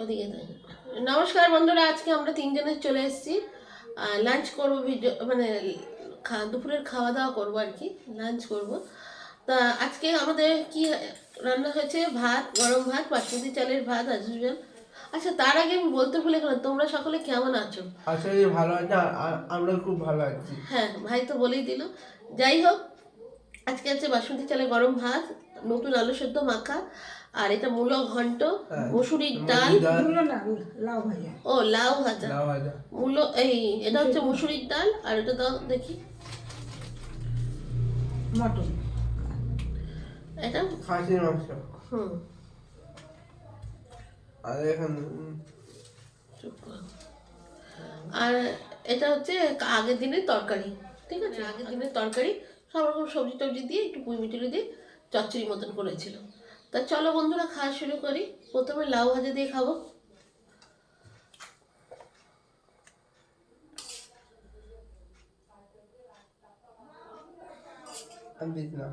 ওদিকে নমস্কার বন্ধুরা, আজকে আমরা তিনজনে চলে এসেছি। লাঞ্চ করবো, ভিডিও মানে দুপুরের খাওয়া দাওয়া করবো আর কি, লাঞ্চ করব। তা আজকে আমাদের কি রান্না হয়েছে? ভাত, গরম ভাত, বাসমতি চালের ভাত আজ ইউজুয়াল। আচ্ছা, তার আগে আমি বলতে ভুলে গেলাম, তোমরা সকলে কেমন আছো? আসলে ভালো আছে, আমরা খুব ভালো আছি। হ্যাঁ, ভাই তো বলেই দিল। যাই হোক, আজকে আছে বাসমতি চালের গরম ভাত, নতুন আলু সেদ্ধ মাখা, আর এটা মূলো ঘন্ট, মসুরির ডাল, ও লাউ ভাজা, মূলো এই এটা হচ্ছে মসুরির ডাল, আর এটা দাও দেখি, মটন, এটা খাসির মাংস। আর এখানে চুপ কর। আর এটা হচ্ছে আগের দিনের তরকারি, ঠিক আছে, আগের দিনের তরকারি, সব রকম সবজি টবজি দিয়ে একটু পুঁই মিটুরি দিয়ে চচ্চড়ি মতন করেছিল। তা চলো বন্ধুরা, খাওয়া শুরু করি। প্রথমে লাউ ভাজা দিয়ে খাবো। আমি দিলাম।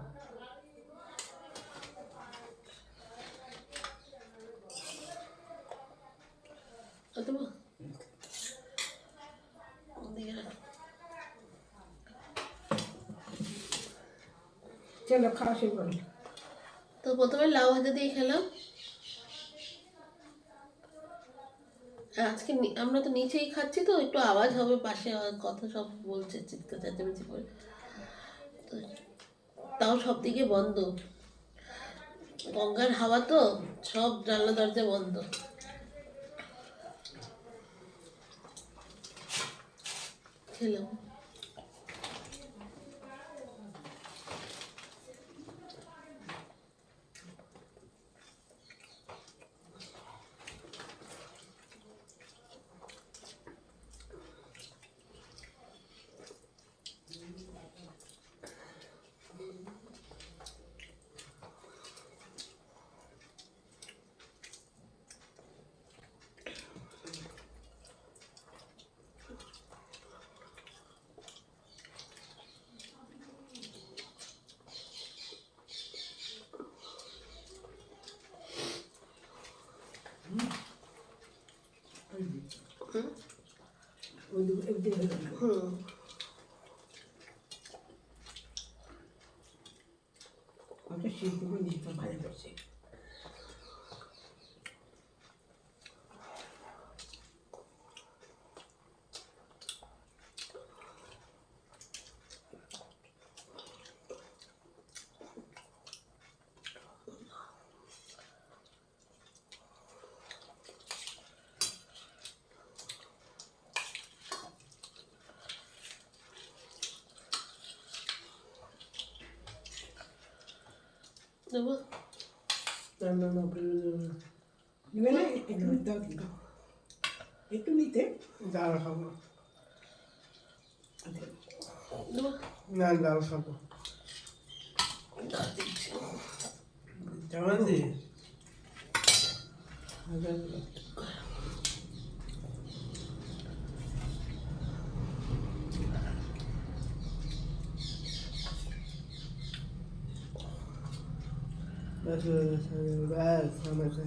অথবা ওদিকে রাখো। চলো খাওয়া শুরু করি। তো প্রথমে লাউ ভাজা দিয়ে খেলাম। আজকে আমরা তো নিচেই খাচ্ছি, তো একটু আওয়াজ হবে, পাশে কথা সব বলছে, চিৎকার চেঁচামেচি করে। তো তাও সব দিকে বন্ধ, গঙ্গার হাওয়া তো, সব জানলা দরজা বন্ধ। খেলাম। সিদ্ধ করে দিতে ভালো করছে। দেবো? নেবে না? একটু দাও, একটু নিতে ডাল খাবো দেবো? না, ডাল খাবো। ডাল দিচ্ছি। কেমন আছি? ব্যাস আমাকে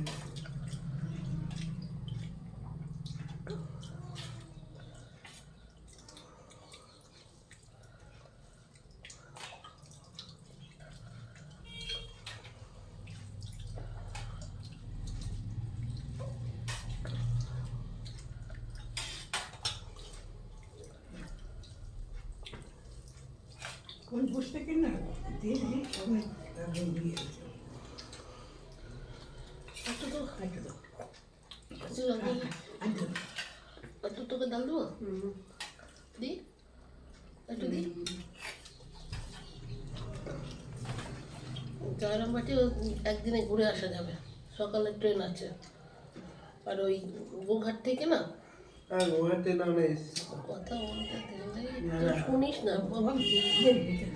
কোন বসতে কেন না দিয়ে দিই অনেক দিয়ে একটু তো একটু দাও, একটু লবণ, একটু একটু তোকে ডাল দেবো? দি, একটু দি। জয়রামবাটিও একদিনে ঘুরে আসা যাবে, সকালে ট্রেন আছে। আর ওই গোঘাট থেকে না, ওখানে না কথা বলতে দিলে শুনিস না বাবা, দিয়ে দিতে।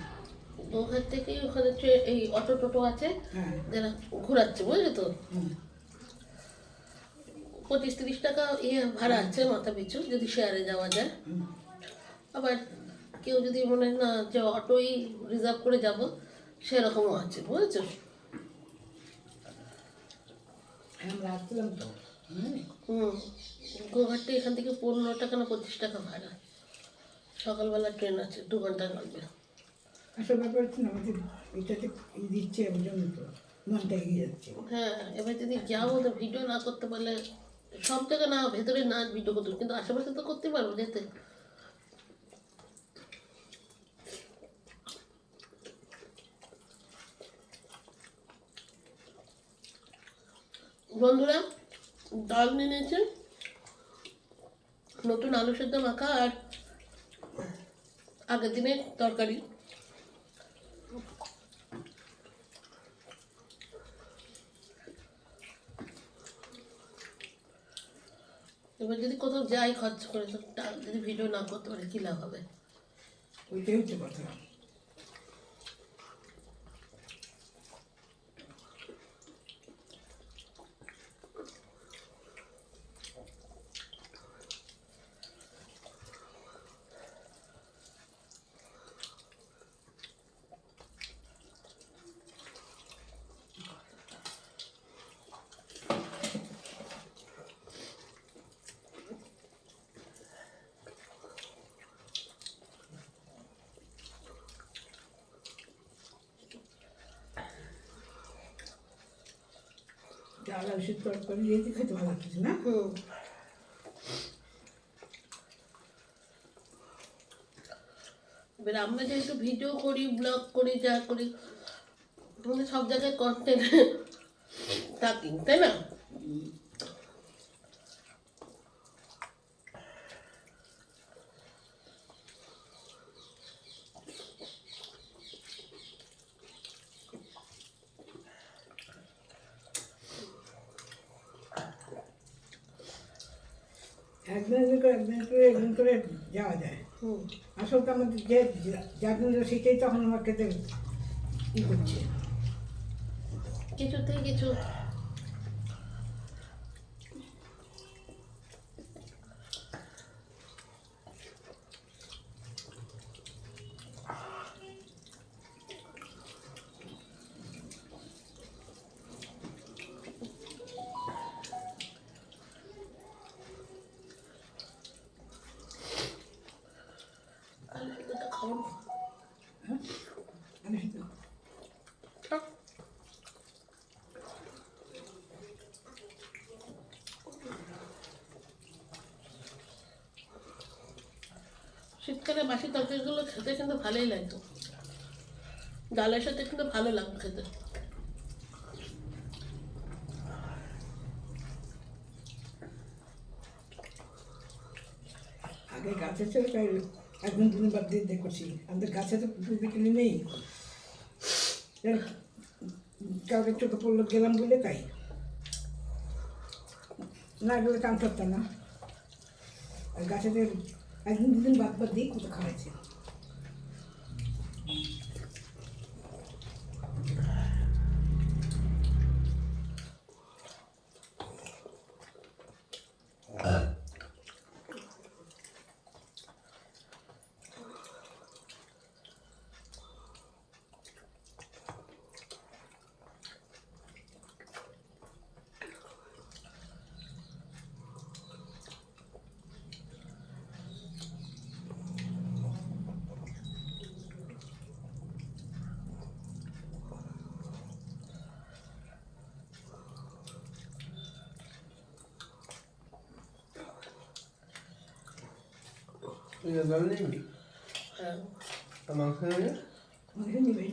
গোঘাট থেকে ওখানে এই অটো টোটো আছে, হ্যাঁ, যারা ঘোরাচ্ছে, বুঝলি তো। হুম, 25-30 টাকা ভাড়া আছে মাথা পিছু, যদি শেয়ারে যাওয়া যায়। হুম। আবার কেউ যদি মনে হয় না যে অটোই রিজার্ভ করে যাব, সেরকমও আছে, বুঝেছো। আমরা আসছিলাম তো গোঘাটে এখান থেকে 15 টাকা না 25 টাকা ভাড়া। সকালবেলা ট্রেন আছে, 2 ঘন্টা লাগবে। আসল ব্যাপার হচ্ছে না, আমাদের এটাতে দিচ্ছে ওই জন্য তো মনটা এগিয়ে যাচ্ছে। হ্যাঁ, এবার যদি যাবো তো ভিডিও না করতে পারলে, সব জায়গায় না ভেতরে না ভিডিও করতে পারবো, কিন্তু আশেপাশে তো করতে পারবো যেতে। বন্ধুরা, ডাল নিয়ে নিয়েছে, নতুন আলু সেদ্ধ মাখা আর আগের দিনের তরকারি। এবার যদি কোথাও যাই খরচ করে, তো যদি ভিডিও না করতে পারে কী লাভ হবে? ওইটাই হচ্ছে কথা। ডাল আর সে তরকারি রেখে খেতে ভালো লাগছে না? এবার আমরা যেহেতু ভিডিও করি, ব্লগ করি, যা করি, আমাদের সব জায়গায় কন্টেন্ট থাকি, তাই না? একদিন করে যাওয়া যায়। আসল তো আমাদের যে যার সেটাই তখন আমার খেতে ই করছে। কিছু থেকে কিছু। খাবো না। হ্যাঁ, আমি শুধু থাক। শীতকালে বাসি তরকারিগুলো খেতে কিন্তু ভালোই লাগতো, ডালের সাথে কিন্তু ভালো লাগতো খেতে। আগে গাছে ছিল তাই একদিন দুদিন বাদ দিয়ে দেখছি। আমাদের গাছে তো বিক্রি নেই, কাউকে চোখে পড়লো গেলাম বলে তাই না গেলে কাম করতাম না। আর গাছে একদিন দুদিন বাদ বাদ দিয়ে কোথাও খাওয়াইছে। ডাল নিবি? হ্যাঁ, আর মাংস নেবে? মাংস নিবে,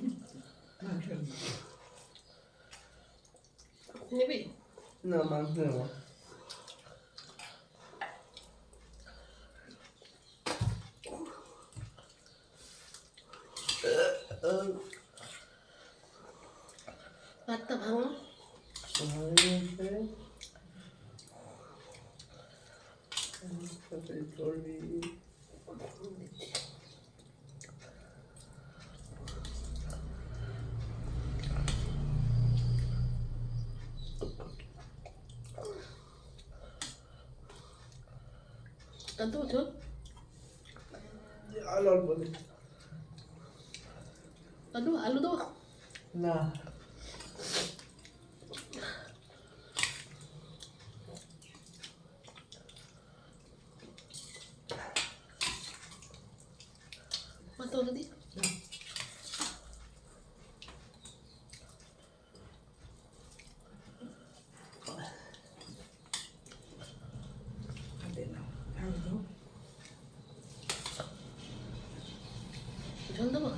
মাংস নিবি? না, মাংস নেবো। ভাতটা ভাঙো। চর্বি আনতে বলছো? আলু অল্প দে। আলু আলু দেবো? না, তো দিদি। দাও। হাতে নাও, একদম। ঝোল দেবো?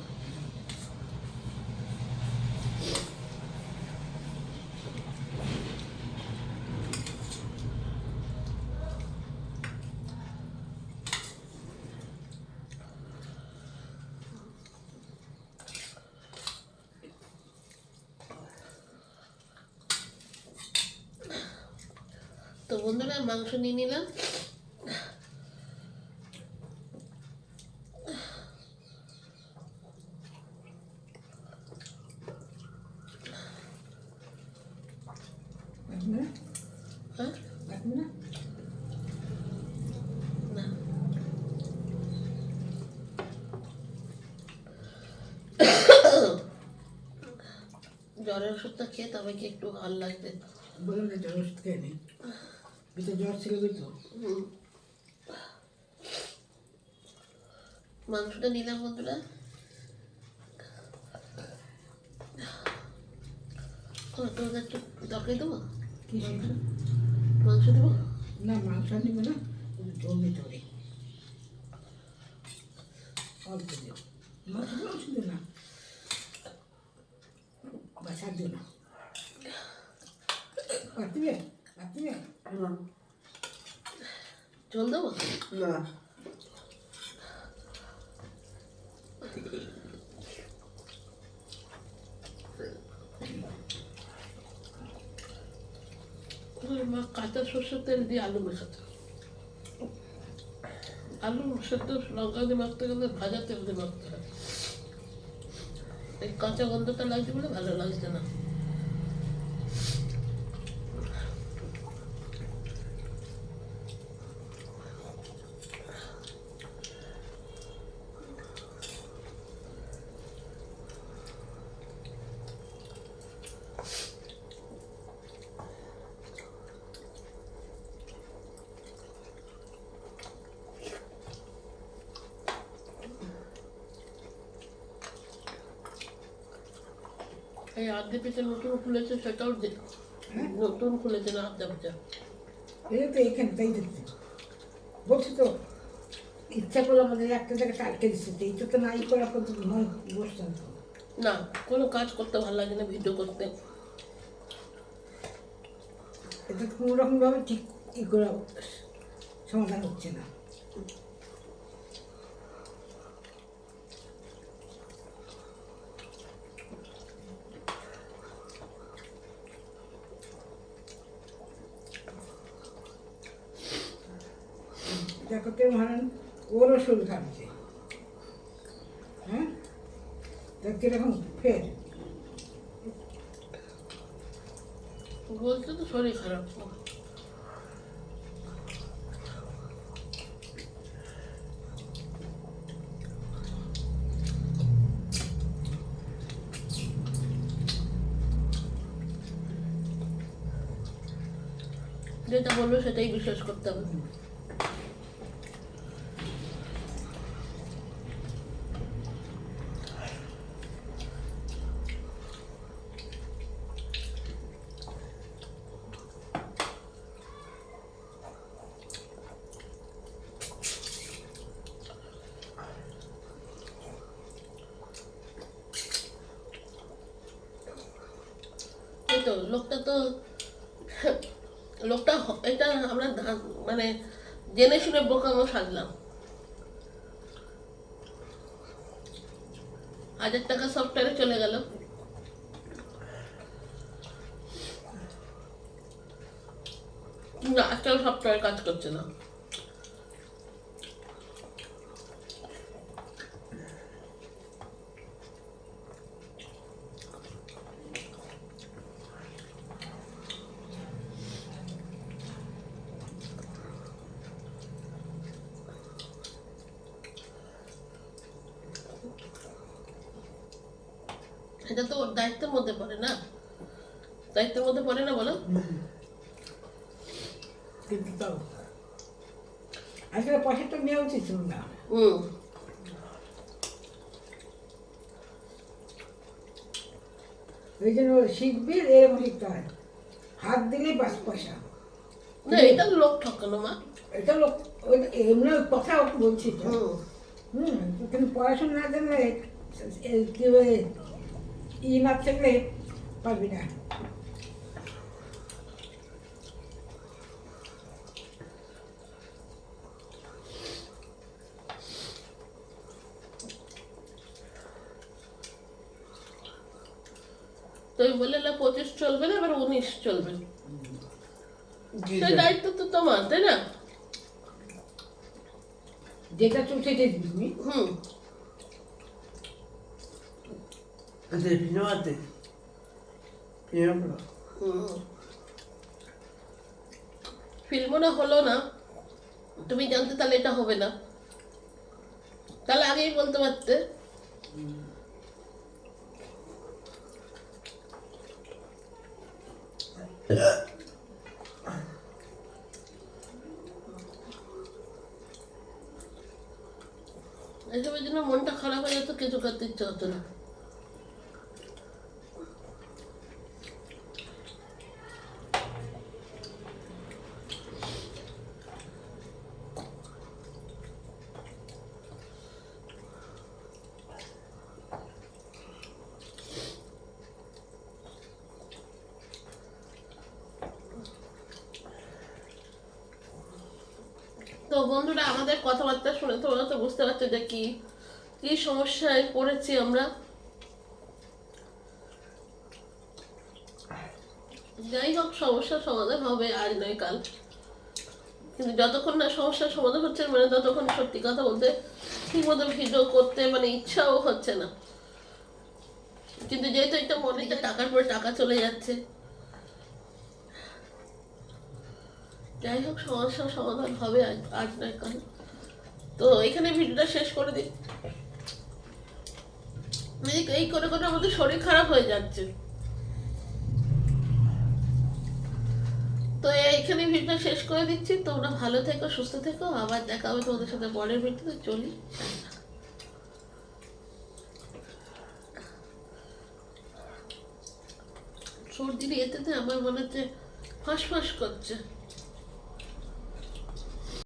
তো বন্ধুরা মাংস নিয়ে নিলাম। কাটবে না? হ্যাঁ কাটবে না? না, জ্বরের ওষুধটা খেয়ে তবে কি একটু ভালো লাগবে। বললাম না জ্বর ওষুধ খেয়ে নি। ভিতরে জ্বর ছিল বুঝতো? হুম। মাংসটা নিলাম বন্ধুরা। তোমাদের একটু তরকারি দেবো? কি সেটা? মাংস দেবো? না মাংস নিবে না, ঝোল দিতে হবে। অল্প দিও, মাংস দিও না, বাস আর দিও না। কাটবে কাটবে। না ঝোল দেবো? না মা কাঁচা সর্ষের তেল দিয়ে আলু মেশাতে, আলু সেদ্ধ লঙ্কা দিয়ে মাখতে গেলে ভাজা তেল দিয়ে মাখতে হয়। এই কাঁচা গন্ধটা লাগছে বলে ভালো লাগছে না। এই আর্ধে পেঁচে নতুন খুলেছে, সেটাও নতুন খুলেছে না আর্ধা পেঁচা। এই তো এখানে তাই দেখছি, বলছি তো ইচ্ছা করলে আমাদের একটা জায়গায় টাটকে দিচ্ছে, এইটা তো নাই করা পর্যন্ত নয় বসতাম তো। না, কোনো কাজ করতে ভালো লাগে না, ভিডিও করতে। এটা কোনো রকমভাবে ঠিক ই করা সমাধান হচ্ছে না। দেখো তো মহারান, ওরও শরীর খাচ্ছে। হ্যাঁ, দেখ কিরকম ফের বলছে তো শরীর খারাপ। যেটা বললো সেটাই বিশ্বাস করতে হবে। এই তো লোকটা এটা আমরা মানে জেনে শুনে বোকামো সাজলাম। 1000 টাকা সফটওয়্যারে চলে গেল। না, একটা সফটওয়্যার কাজ করছে না। এটা তো ওর দায়িত্বের মধ্যে পড়ে না, দায়িত্বের মধ্যে পড়ে না বলো। কিন্তু তাও আসলে পয়সাটা নেওয়া উচিত ছিল না। হুম, ওই জন্য শিখবি এরকম শিখতে হয়, হাত দিলেই বাস পয়সা। না এটা লোক ঠকানো মা। এটা লোক এমনি কথা বলছি তো। হুম। কিন্তু পড়াশোনা না জানলে কি বলে না থাকলে পারবি না। তুমি বললে না 25 চলবে না, এবার 19 চলবে, জি সেই দায়িত্ব তো তোমার, তাই না? যেটা চলছে যে দিবি। হুম। আচ্ছা ফিনোয়াতে ফিনো ফিল্মটা হলো না, তুমি জানতে তাহলে এটা হবে না, তাহলে আগেই বলতে পারতে। এসবের জন্য মনটা খারাপ হয়ে যেত, কিছু করতে ইচ্ছা হতো না। তো বন্ধুরা, আমাদের কথাবার্তা শুনে তোমরা তো বুঝতে পারছো যে কি কি সমস্যায় পড়েছি আমরা। যাই হোক, সমস্যার সমাধান হবে, আজ নয় কাল। কিন্তু যতক্ষণ না সমস্যার সমাধান হচ্ছে, মানে ততক্ষণ সত্যি কথা বলতে ঠিক মতো ভিডিও করতে মানে ইচ্ছাও হচ্ছে না। কিন্তু যেহেতু এটা মনে হয় টাকার পরে টাকা চলে যাচ্ছে, যাই হোক সমস্যার সমাধান হবে, আজ নয় কাল। তো এখানে ভিডিওটা শেষ করে দিই। এই করে করে আমাদের শরীর খারাপ হয়ে যাচ্ছে। তো এখানে ভিডিওটা শেষ করে দিচ্ছি। তোমরা ভালো থেকো, সুস্থ থেকো, আবার দেখা হবে তোমাদের সাথে পরের ভিডিওতে। চলি, সর্দির এতে আমার মনে হচ্ছে ফাঁস ফাঁস করছে।